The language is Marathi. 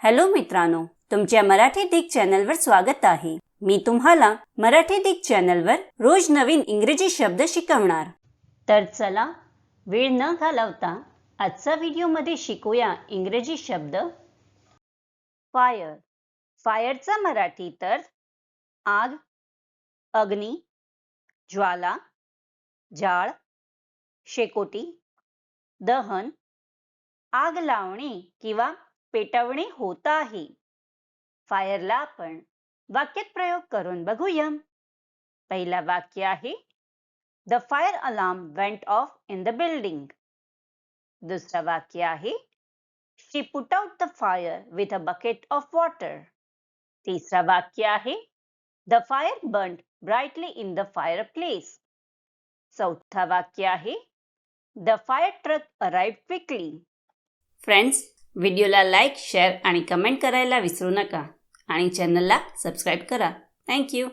हॅलो मित्रांनो, तुमच्या मराठी दिग चॅनलवर स्वागत आहे। मी तुम्हाला मराठी दिग चॅनलवर रोज नवीन इंग्रजी शब्द शिकवणार। तर चला वेळ न घालवता आजच्या व्हिडिओमध्ये शिकूया इंग्रजी शब्द। फायर, फायरचा मराठी तर आग, अग्नी, ज्वाला, जाळ, शेकोटी, दहन, आग लावणे किंवा पेटवणे होत आहे। फायरला आपण वाक्यात प्रयोग करून बघूया। पहिला वाक्य आहे The fire alarm went off in the building. दुसरा वाक्य आहे She put out the fire with a bucket of water. तिसरा वाक्य आहे The fire burned brightly in the fireplace. चौथा वाक्य आहे The fire truck arrived quickly. Friends, व्हिडिओला लाईक, शेअर आणि कमेंट करायला विसरू नका आणि चॅनलला सबस्क्राईब करा। Thank you.